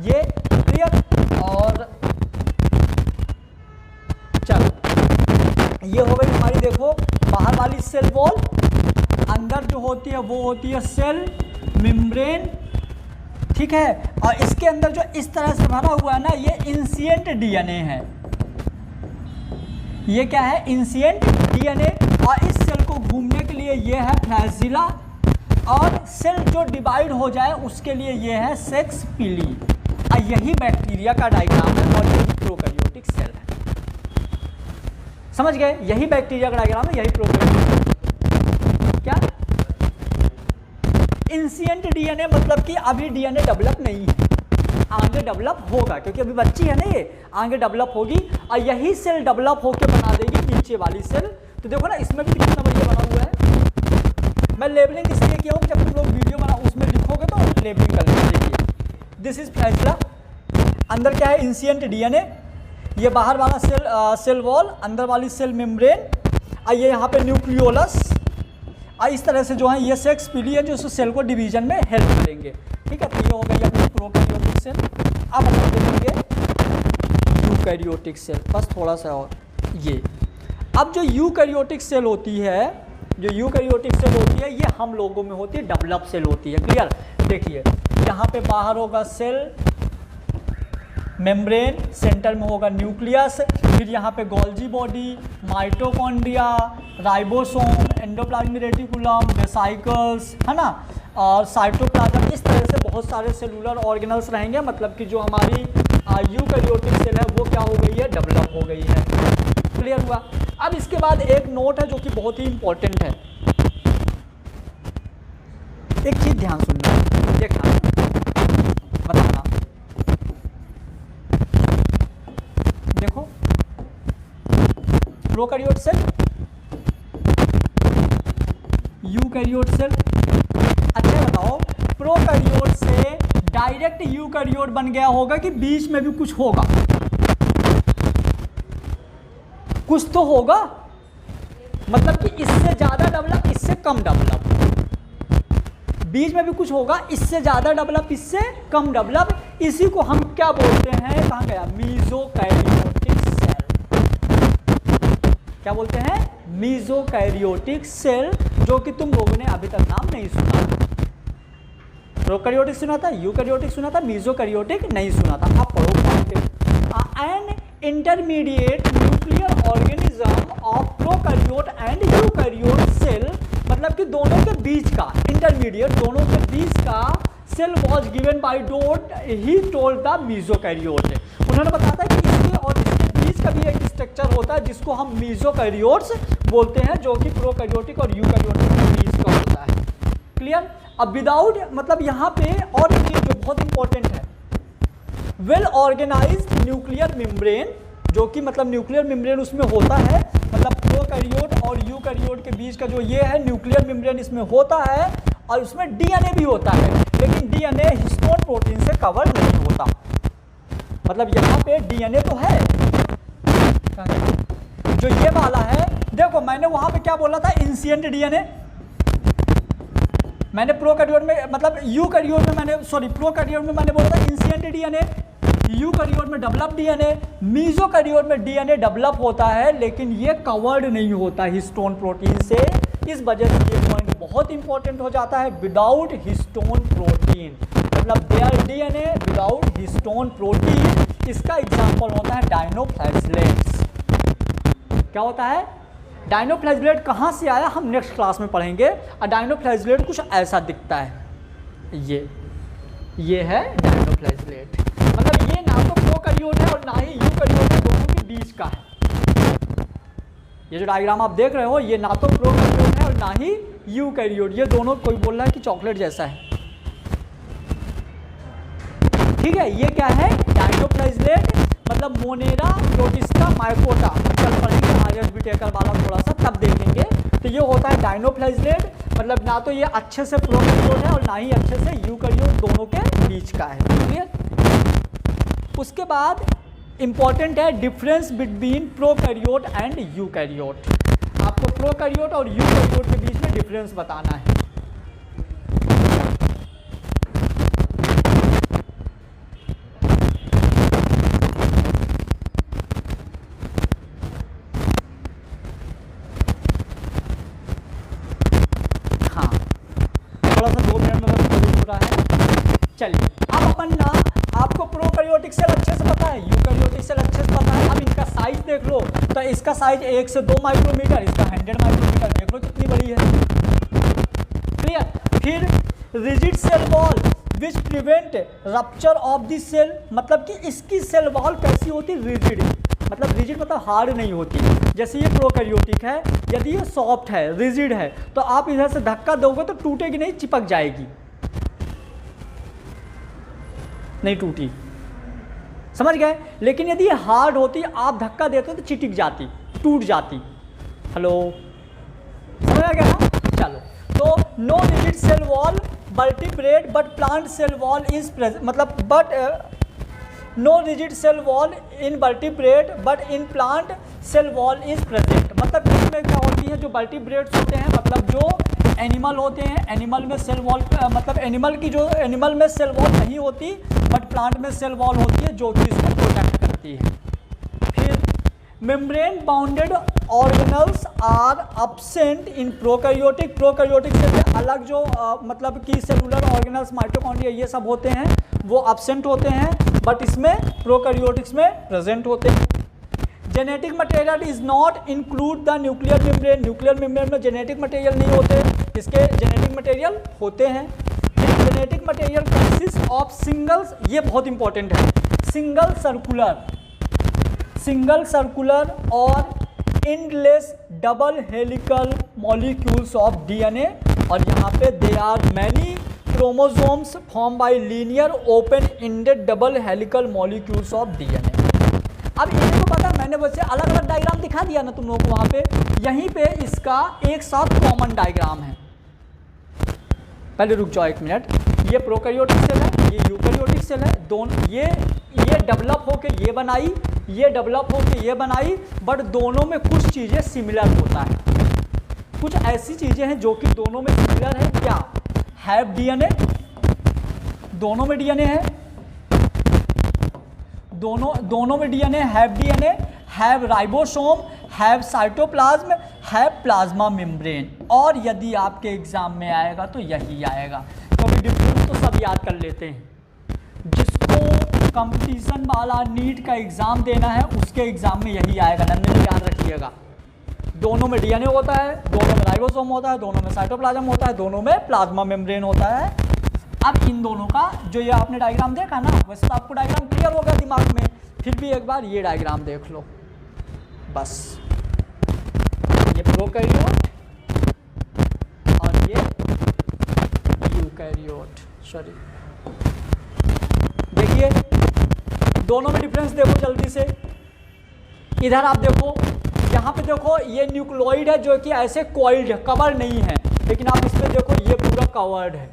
ये। क्लियर। और चलो ये हो गई हमारी, देखो बाहर वाली सेल वॉल। अंदर जो होती है वो होती है सेल मेम्ब्रेन, ठीक है। और इसके अंदर जो इस तरह से भरा हुआ है ना, ये इंसिएंट डीएनए है। ये क्या है? इंसिएंट डीएनए। और इस सेल को घूमने के लिए ये है फ्लैजिला, और सेल जो डिवाइड हो जाए उसके लिए ये है सेक्स पीली। और यही बैक्टीरिया का डायग्राम है और यही प्रोकैरियोटिक सेल है। समझ गए? यही बैक्टीरिया का डायग्राम है, यही प्रोकैरियोटिक। क्या इंसिएंट डीएनए मतलब कि अभी डीएनए डेवलप नहीं है, आगे डेवलप होगा, क्योंकि अभी बच्ची है ना, ये आगे डेवलप होगी और यही सेल डेवलप होकर बना देगी नीचे वाली सेल। तो देखो ना, इसमें भी कितना बढ़िया बना हुआ है। मैं लेबलिंग इसलिए किया हूँ कि जब तुम लोग वीडियो बना उसमें लिखोगे तो लेबलिंग कर लेंगे। देखिए, दिस इज फ्लैजिला। अंदर क्या है? इंसिएंट डीएनए। ये बाहर वाला सेल वॉल, अंदर वाली सेल मेम्ब्रेन, और ये यहाँ पे न्यूक्लियोलस। और इस तरह से जो है ये सेक्स पीली है, जो सेल को डिवीजन में हेल्प करेंगे। ठीक है, तो ये हो गई अपनी प्रोकैरियोटिक सेल। अब हम देखेंगे यूकैरियोटिक सेल, बस थोड़ा सा और। ये अब जो यूकैरियोटिक सेल होती है, जो यूकैरियोटिक सेल होती है, ये हम लोगों में होती है डेवलप सेल होती है। क्लियर? देखिए, यहाँ पे बाहर होगा सेल मेम्ब्रेन, सेंटर में होगा न्यूक्लियस, फिर यहाँ पे Golgi body, mitochondria, ribosome, endoplasmic reticulum, vesicles, है ना, और साइटोप्लाज्म। इस तरह से बहुत सारे सेलुलर ऑर्गेनल्स रहेंगे। मतलब कि जो हमारी यूकैरियोटिक सेल है वो क्या हो गई है? डेवलप हो गई है। क्लियर हुआ? अब इसके बाद एक नोट है जो कि बहुत ही इंपॉर्टेंट है। एक चीज ध्यान सुनना, देखना, बताना। देखो, प्रोकैरियोट सेल, यूकैरियोट सेल। अच्छा बताओ, प्रोकैरियोट से डायरेक्ट यूकैरियोट बन गया होगा कि बीच में भी कुछ होगा? कुछ तो होगा। मतलब कि इससे ज़्यादा डेवलप, इससे कम डेवलप, बीच में भी कुछ होगा, इससे ज़्यादा डेवलप, इससे कम डेवलप। इसी को हम क्या बोलते हैं? कहाँ गया? मीजोकैरियोटिक सेल। क्या बोलते हैं? मीजोकैरियोटिक सेल, जो कि तुम लोगों ने अभी तक नाम नहीं सुना। प्रोकैरियोटिक सुना था, यूकैरियोटिक सुना था, मीजोकैरियोटिक नहीं सुना था। आप पढ़ो पढ़ते। An intermediate nuclear organism of prokaryote and eukaryote cell, मतलब कि दोनों के बीच का, इंटरमीडिएट, दोनों के बीच का cell was given by dot he told the mesokaryote. उन्होंने बताया था कि इसके और इसके बीच का भी एक स्ट्रक्चर होता है जिसको हम मीजोकैरियोट्स बोलते हैं, जो कि प्रोकैरियोटिक और यूकैरियोटिक के बीच का होता है। क्लियर? अब विदाउट, मतलब यहाँ पे और एक चीज जो बहुत इंपॉर्टेंट है, वेल ऑर्गेनाइज्ड न्यूक्लियर मेम्ब्रेन, जो कि मतलब न्यूक्लियर मेम्ब्रेन उसमें होता है। मतलब प्रोकैरियोट और यूकैरियोट के बीच का जो ये है न्यूक्लियर मेम्ब्रेन, इसमें होता है और उसमें डीएनए भी होता है, लेकिन डीएनए हिस्टोन प्रोटीन से कवर नहीं होता। मतलब यहाँ पे डीएनए तो है, जो ये वाला है। देखो, मैंने वहां पे क्या बोला था? इंसिएंट डीएनए। मैंने प्रोकैरियोट में, मतलब यूकैरियोट में मैंने, सॉरी, प्रोकैरियोट में मैंने बोला था इंसिएंट डीएनए, यूकैरियोट में डेवलप डीएनए, मीजोकैरियोट में डीएनए डेवलप होता है लेकिन ये कवर्ड नहीं होता हिस्टोन प्रोटीन से। इस वजह से ये पॉइंट बहुत इंपॉर्टेंट हो जाता है, विदाउट हिस्टोन प्रोटीन, मतलब there DNA without histone protein. इसका एग्जांपल होता है डायनोफ्लैजिलेट्स। क्या होता है? डायनोफ्लैजिलेट कहाँ से आया हम नेक्स्ट क्लास में पढ़ेंगे। और डायनोफ्लैजिलेट कुछ ऐसा दिखता है, ये है डायनोफ्लैजिलेट। मतलब ये ना तो प्रोकैरियोट है और ना ही यूकैरियोट है, दोनों के बीच का है। ये जो डायग्राम आप देख रहे हो, ये ना तो प्रोकैरियोट है और ना ही यूकैरियोट, ये दोनों, कोई बोल रहा है कि चॉकलेट जैसा है। ठीक है, ये क्या है? डायनोफ्लैजिलेट, मतलब मोनेरा प्रोटिस्टा माइकोटा। कल पढ़ेंगे आरएसबी टेकर वाला थोड़ा सा, तब देखेंगे। तो ये होता है डायनोफ्लैजिलेट, मतलब ना तो ये अच्छे से प्रोकैरियोट है और ना ही अच्छे से यूकैरियोट, दोनों के बीच का है। क्लियर? उसके बाद इंपॉर्टेंट है difference between prokaryote and eukaryote. आपको प्रोकैरियोट और यूकैरियोट के बीच में डिफरेंस बताना है। हाँ, थोड़ा सा 2 मिनट में बस हो रहा है। चलिए सेल अच्छे से पता है, यूकैरियोटिक सेल अच्छे से पता है। अब इनका साइज देख लो, तो इसका साइज 1 से 2 माइक्रोमीटर, इसका 100 माइक्रोमीटर, देख लो कितनी बड़ी है। क्लियर। फिर rigid cell wall which prevent rupture of the cell, मतलब कि इसकी सेल वॉल कैसी होती, रिजिड, मतलब रिजिड मतलब हार्ड नहीं होती। जैसे ये प्रोकैरियोटिक है, यदि ये सॉफ्ट है, रिजिड है, तो आप इधर से धक्का दोगे तो टूटेगी नहीं, चिपक जाएगी, नहीं टूटी, समझ गए। लेकिन यदि ये हार्ड होती, आप धक्का देते तो चिटिक जाती, टूट जाती। हेलो, समझ आ गया ना। चलो, तो no rigid cell wall vertebrate but plant cell wall is present, मतलब but no rigid cell wall in vertebrate but in plant cell wall is present, मतलब इसमें क्या होती है, जो वर्टिब्रेट्स होते हैं, मतलब जो एनिमल होते हैं, एनिमल में सेल वॉल, मतलब एनिमल में सेल वॉल नहीं होती, बट प्लांट में सेल वॉल होती है जो कि इसको प्रोटेक्ट करती है। फिर membrane bounded organelles are absent in prokaryotic, prokaryotic से अलग जो मतलब कि सेलुलर ऑर्गेनल्स, माइटोकॉन्ड्रिया, ये सब होते हैं, वो अब्सेंट होते हैं, बट इसमें प्रोकैरियोटिक्स में प्रेजेंट होते हैं। Genetic material is not include the nuclear membrane, nuclear membrane में जेनेटिक मटेरियल नहीं होते, इसके जेनेटिक मटेरियल होते हैं। Genetic material consist of singles, ये बहुत इंपॉर्टेंट है, सिंगल सर्कुलर और endless double helical molecules of DNA, और यहाँ पे they are many chromosomes form by linear open ended double helical molecules of DNA. अब इन्हें तो पता है, मैंने वैसे अलग अलग डायग्राम दिखा दिया ना तुम लोगों को वहाँ पे, यहीं पे इसका एक साथ कॉमन डायग्राम है। पहले रुक जाओ एक मिनट, ये प्रोकैरियोटिक सेल है, ये यूकैरियोटिक सेल है, दोनों ये डेवलप होके ये बनाई, ये डेवलप होके ये बनाई, बट दोनों में कुछ चीज़ें सिमिलर होता है, कुछ ऐसी चीज़ें हैं जो कि दोनों में सिमिलर है। क्या? हैव डीएनए, दोनों में डीएनए है, दोनों में DNA, have ribosome, have cytoplasm, have plasma membrane. और यदि आपके एग्जाम में आएगा तो यही आएगा, क्योंकि डिफरेंस तो सब याद कर लेते हैं। जिसको कंपटीशन वाला नीट का एग्जाम देना है उसके एग्जाम में यही आएगा, नन्हे में याद रखिएगा। दोनों में डीएनए होता है, दोनों में राइबोसोम होता है, दोनों में साइटोप्लाज्म होता है, दोनों में प्लाज्मा मेम्ब्रेन होता है। अब इन दोनों का जो ये आपने डायग्राम देखा ना, वैसे तो आपको डायग्राम क्लियर हो गया दिमाग में, फिर भी एक बार ये डायग्राम देख लो बस। ये प्रोकैरियोट और ये यूकैरियोट, सॉरी, देखिए दोनों में डिफरेंस देखो जल्दी से। इधर आप देखो, यहाँ पे देखो ये न्यूक्लियोइड है जो कि ऐसे कॉइल्ड है, कवर नहीं है, लेकिन आप इसमें देखो ये पूरा कवर्ड है,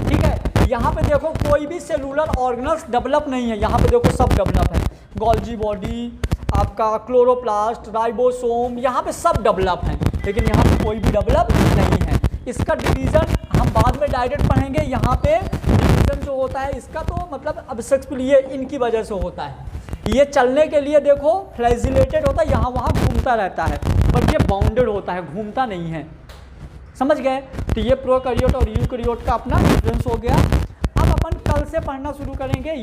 ठीक है। यहाँ पे देखो कोई भी सेलुलर ऑर्गेनल्स डेवलप नहीं है, यहाँ पे देखो सब डेवलप है, गोल्जी बॉडी, आपका क्लोरोप्लास्ट, राइबोसोम, यहाँ पे सब डेवलप हैं, लेकिन यहाँ पे कोई भी डेवलप नहीं है। इसका डिवीज़न हम बाद में डायरेक्ट पढ़ेंगे। यहाँ पे डिवीज़न जो होता है इसका तो मतलब अब सक्सेसफुल ये इनकी वजह से होता है। ये चलने के लिए देखो फ्लैजिलेटेड होता है, यहाँ वहाँ घूमता रहता है, बट ये बाउंडेड होता है, घूमता नहीं है, समझ गए। तो ये प्रोकैरियोट और यूकैरियोट का अपना डिफरेंस हो गया। अब अपन कल से पढ़ना शुरू करेंगे